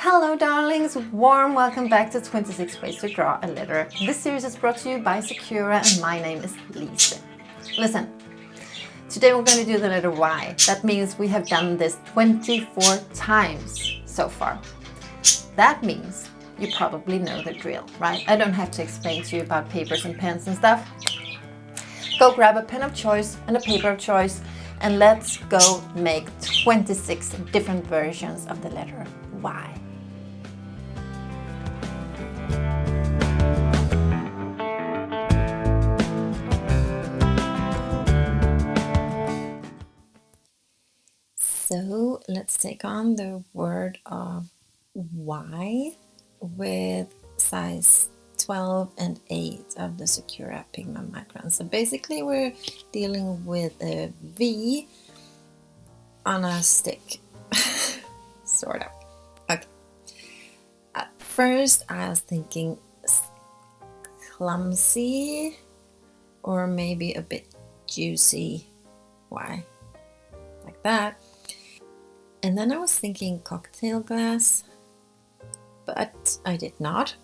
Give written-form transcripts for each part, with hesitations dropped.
Hello darlings, warm welcome back to 26 Ways to Draw a Letter. This series is brought to you by Secura and my name is Lise. Listen, today we're going to do the letter Y. That means we have done this 24 times so far. That means you probably know the drill, right? I don't have to explain to you about papers and pens and stuff. Go grab a pen of choice and a paper of choice and let's go make 26 different versions of the letter Y. So let's take on the word of Y with size 12 and 8 of the Secura Pigment Micron. So basically we're dealing with a V on a stick, sort of. Okay. At first I was thinking clumsy or maybe a bit juicy Y, like that. And then I was thinking cocktail glass, but I did not.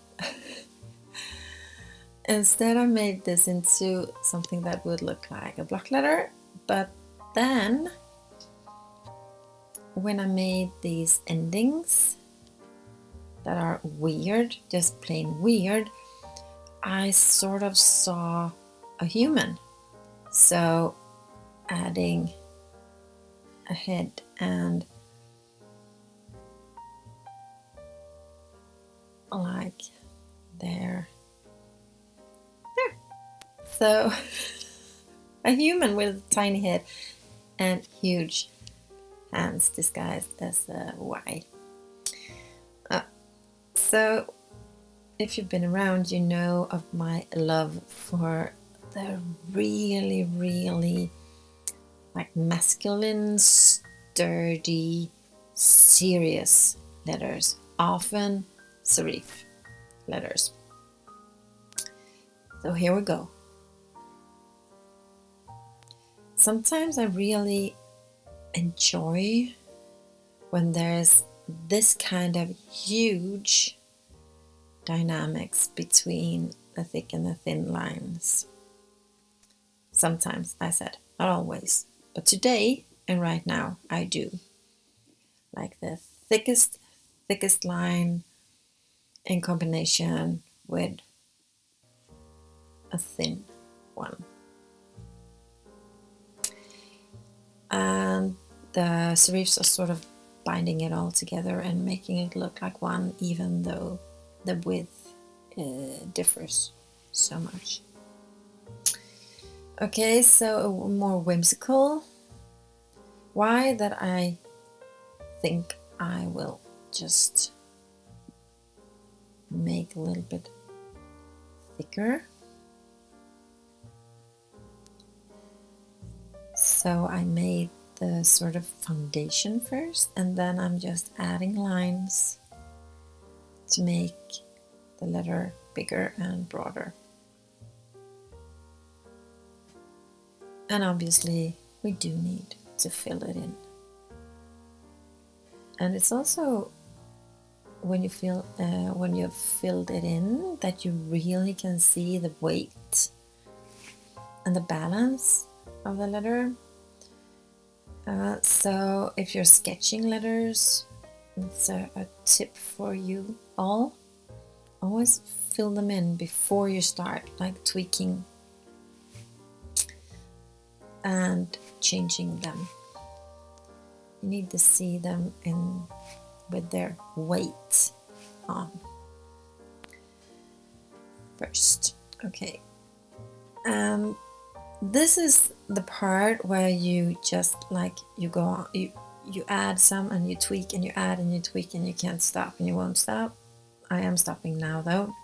Instead I made this into something that would look like a block letter, but then when I made these endings that are weird, just plain weird, I sort of saw a human. So adding a head and like there. So a human with a tiny head and huge hands disguised as a Y. So if you've been around, you know of my love for the really like masculine, sturdy, serious letters, often serif letters. So here we go. Sometimes I really enjoy when there's this kind of huge dynamics between the thick and the thin lines. Sometimes, I said, not always, but today and right now I do. Like the thickest line in combination with a thin one. And the serifs are sort of binding it all together and making it look like one, even though the width differs so much. Okay, so a more whimsical Y that I think I will just make a little bit thicker. So I made the sort of foundation first, and then I'm just adding lines to make the letter bigger and broader. And obviously we do need to fill it in. And it's also when you've filled it in that you really can see the weight and the balance of the letter. So if you're sketching letters, it's a tip for you all. Always fill them in before you start, like tweaking and changing them. You need to see them in with their weight on first. Okay. This is the part where you just like you go on, you add some and you tweak and you add and you tweak and you can't stop and you won't stop. I am stopping now though.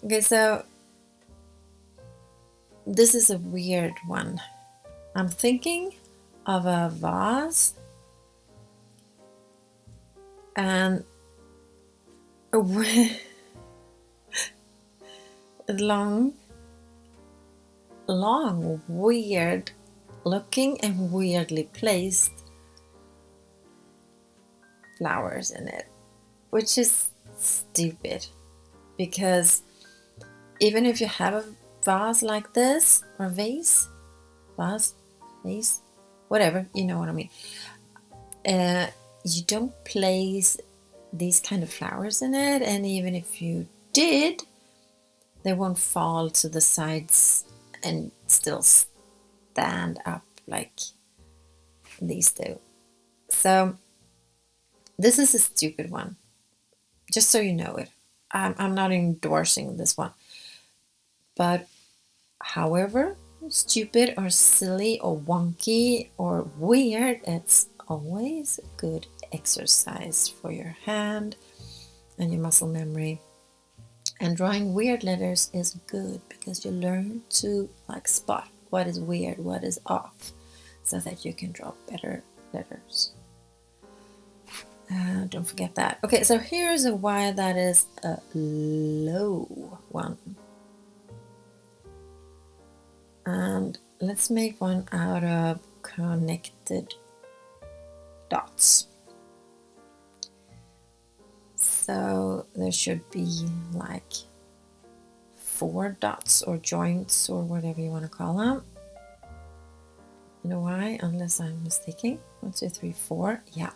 Okay, so this is a weird one. I'm thinking of a vase and a long, weird looking and weirdly placed flowers in it, which is stupid, because even if you have a vase like this, or vase, whatever, you know what I mean, you don't place these kind of flowers in it, and even if you did, they won't fall to the sides and still stand up like these do. So this is a stupid one, just so you know it. I'm not endorsing this one, but however stupid or silly or wonky or weird, it's always a good exercise for your hand and your muscle memory. And drawing weird letters is good because you learn to like spot what is weird, what is off, so that you can draw better letters. Don't forget that. Okay, so here's a Y that is a low one. And let's make one out of connected dots. So there should be like 4 dots or joints or whatever you want to call them. You know why? Unless I'm mistaken. 1, 2, 3, 4. Yeah.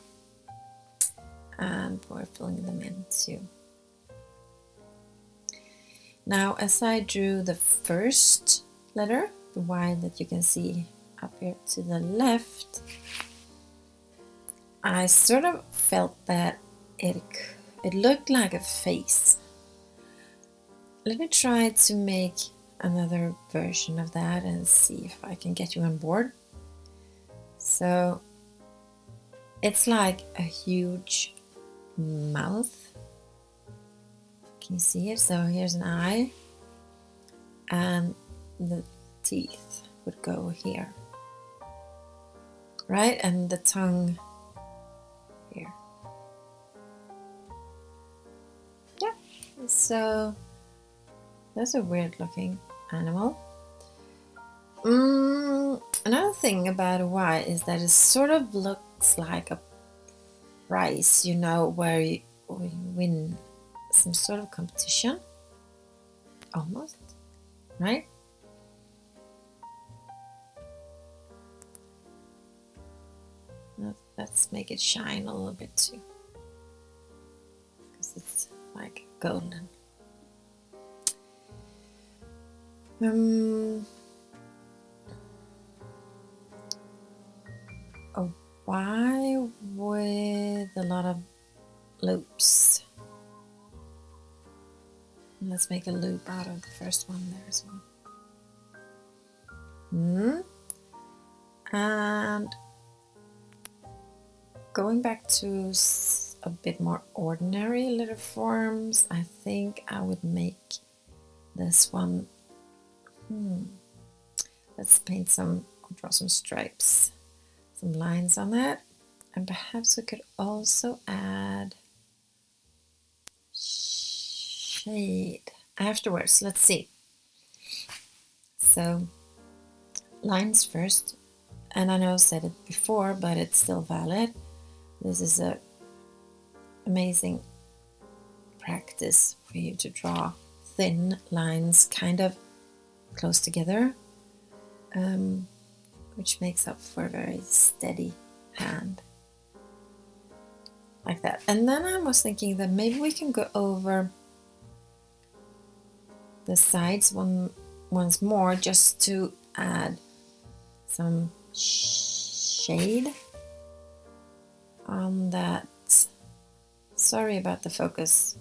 And we're filling them in too. Now, as I drew the first letter, the Y that you can see up here to the left, I sort of felt that it looked like a face. Let me try to make another version of that and see if I can get you on board. So it's like a huge mouth. Can you see it? So here's an eye, and the teeth would go here, right? And the tongue here. Yeah, so that's a weird looking animal. Another thing about a Y is that it sort of looks like a prize, you know, where you win some sort of competition, almost, right? Let's make it shine a little bit too, because it's like golden. A Y with a lot of loops. Let's make a loop out of the first one there as well. And going back to a bit more ordinary letter forms, I think I would make this one. Let's paint some, draw some stripes, some lines on that, and perhaps we could also add shade afterwards. Let's see. So lines first, and I know I said it before, but it's still valid. This is a amazing practice for you to draw thin lines kind of close together, which makes up for a very steady hand, like that. And then I was thinking that maybe we can go over the sides once more, just to add some shade on that. Sorry about the focus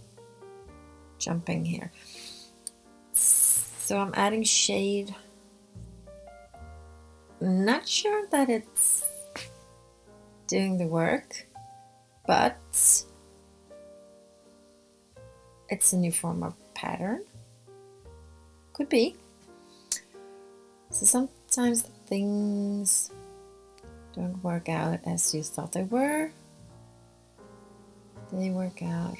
jumping here. So I'm adding shade. Not sure that it's doing the work, but it's a new form of pattern. Could be. So sometimes things don't work out as you thought they were. They work out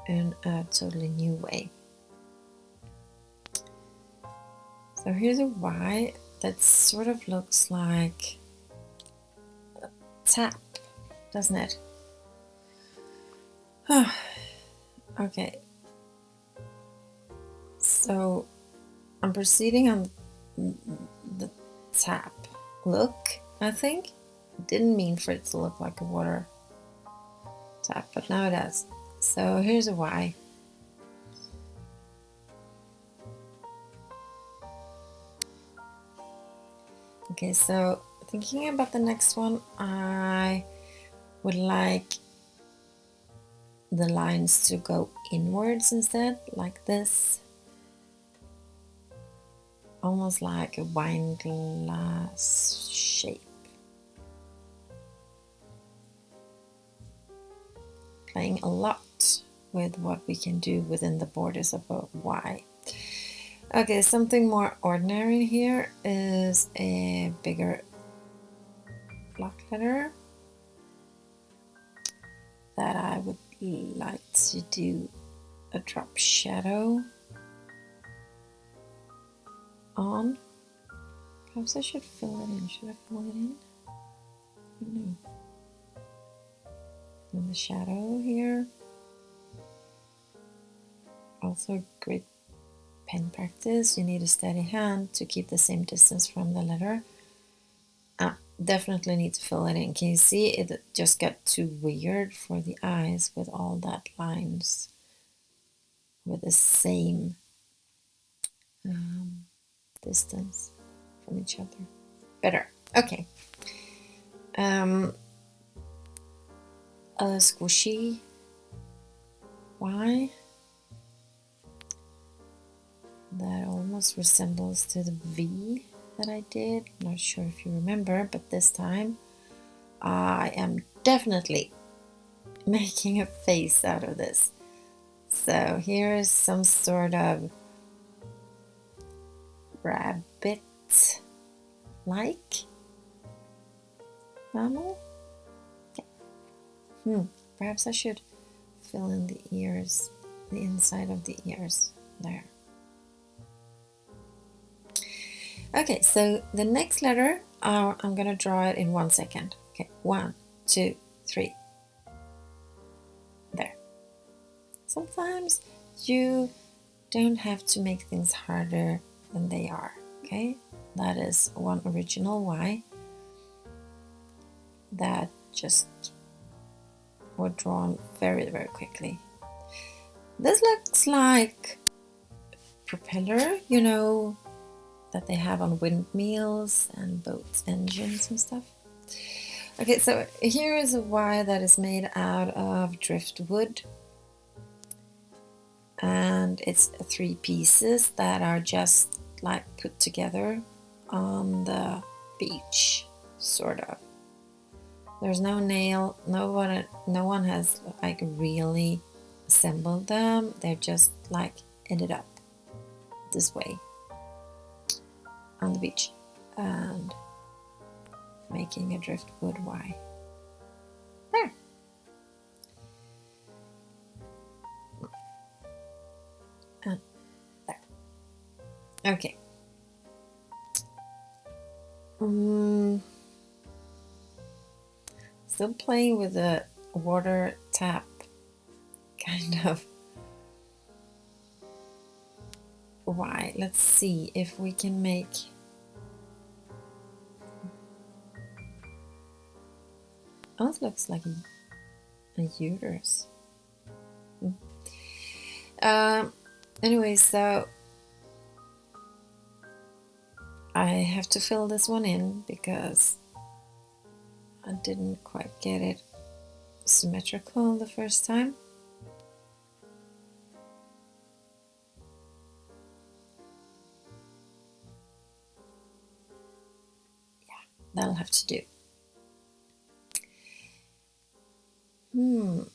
in a totally new way. So here's a Y that sort of looks like a tap, doesn't it? Okay, so I'm proceeding on the tap look, I think. Didn't mean for it to look like a water tap, but now it does. So here's a Y. Okay, so thinking about the next one, I would like the lines to go inwards instead, like this. Almost like a wine glass shape. Playing a lot with what we can do within the borders of a Y. Okay, something more ordinary here is a bigger block letter that I would like to do a drop shadow on. Perhaps I should fill it in. Should I fill it in? No. And the shadow here. Also great pen practice. You need a steady hand to keep the same distance from the letter. Definitely need to fill it in. Can you see it just got too weird for the eyes with all that lines with the same distance from each other. Better. Okay. A squishy Y that almost resembles to the V that I did. Not sure if you remember, but this time I am definitely making a face out of this. So here is some sort of rabbit-like mammal. Yeah. Perhaps I should fill in the ears, the inside of the ears there. Okay, so the next letter, I'm gonna draw it in 1 second. Okay, 1, 2, 3. There. Sometimes you don't have to make things harder than they are, okay? That is one original Y that just were drawn very, very quickly. This looks like propeller, you know, that they have on windmills and boat engines and stuff. Okay, so here is a Y that is made out of driftwood. And it's 3 pieces that are just like put together on the beach, sort of. There's no nail, no one has like really assembled them. They're just like ended up this way on the beach and making a driftwood Y. There. And there. Okay. Still playing with the water tap kind of Y. Let's see if we can make almost looks like a uterus. Anyway, so I have to fill this one in because I didn't quite get it symmetrical the first time. Yeah, that'll have to do.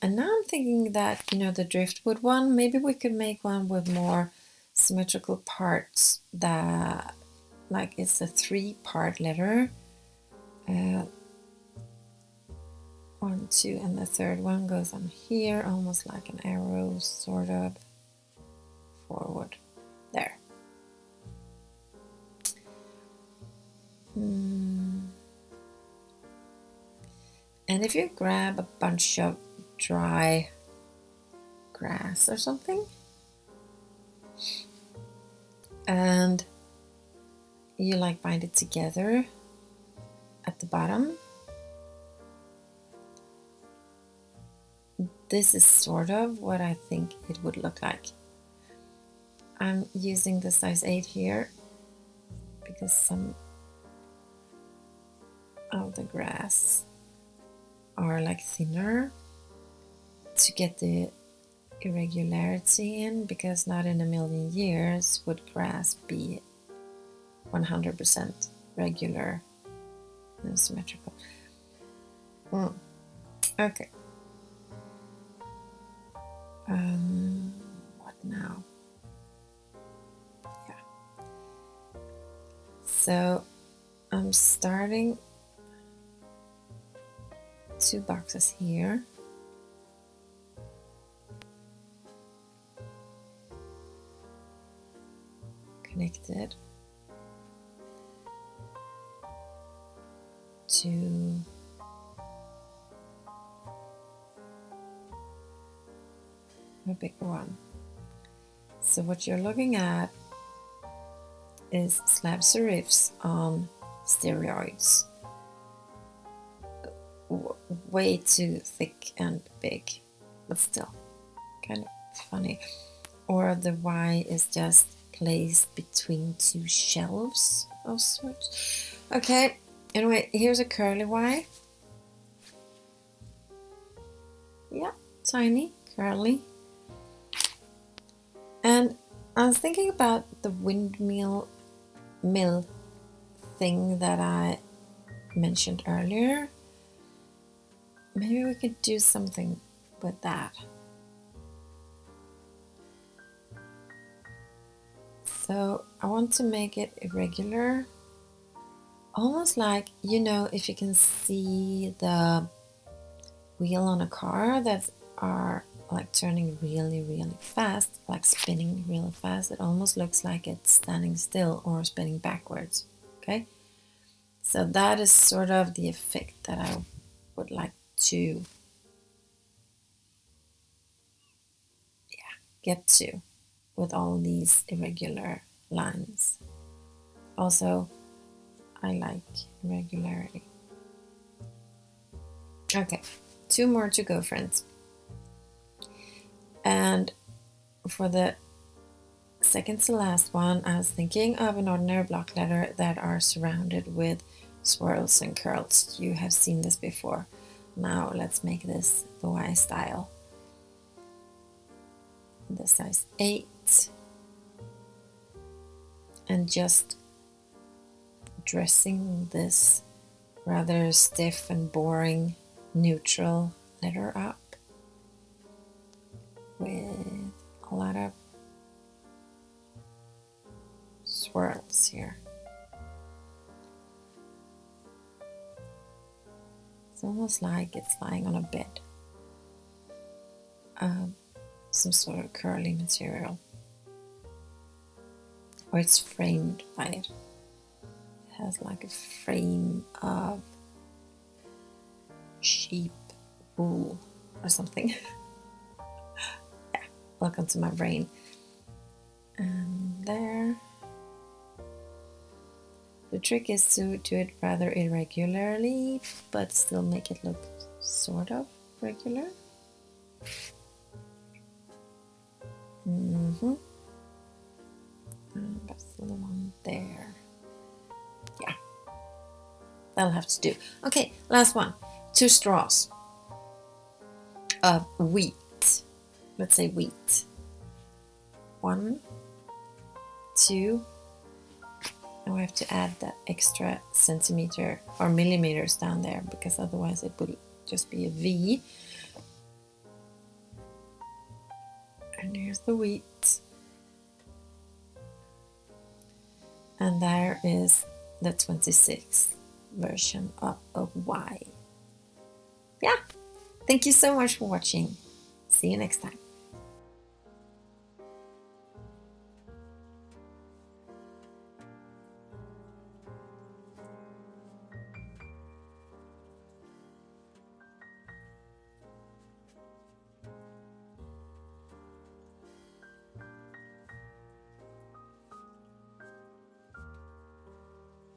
And now I'm thinking that, you know, the driftwood one, maybe we could make one with more symmetrical parts that, like it's a 3-part letter. 1, 2, and the third one goes on here, almost like an arrow, sort of, forward. There. And if you grab a bunch of dry grass or something. And you like bind it together at the bottom. This is sort of what I think it would look like. I'm using the size 8 here because some of the grass are like thinner to get the irregularity in, because not in a million years would grass be 100% regular and symmetrical. Okay. What now? Yeah. So I'm starting 2 boxes here. Connected to a big one. So what you're looking at is slab serifs on steroids. Way too thick and big, but still kind of funny. Or the Y is just placed between 2 shelves of sorts. Okay, anyway, here's a curly Y. Yeah, tiny, curly. And I was thinking about the windmill thing that I mentioned earlier. Maybe we could do something with that. So I want to make it irregular, almost like, you know, if you can see the wheel on a car that are like turning really, really fast, like spinning really fast. It almost looks like it's standing still or spinning backwards. Okay, so that is sort of the effect that I would like to get to with all these irregular lines. Also, I like irregularity. Okay, 2 more to go, friends. And for the second to last one, I was thinking of an ordinary block letter that are surrounded with swirls and curls. You have seen this before. Now let's make this the Y style. The size 8. And just dressing this rather stiff and boring neutral letter up with a lot of swirls here. It's almost like it's lying on a bed. Some sort of curly material. Or it's framed by it. It has like a frame of sheep wool or something. Yeah, welcome to my brain. And there. The trick is to do it rather irregularly, but still make it look sort of regular. And that's the one there. Yeah, that'll have to do. Okay, last one. 2 straws of wheat. Let's say wheat. 1, 2. And we have to add that extra centimeter or millimeters down there, because otherwise it would just be a V. And here's the wheat. And there is the 26th version of Y. Yeah, thank you so much for watching. See you next time.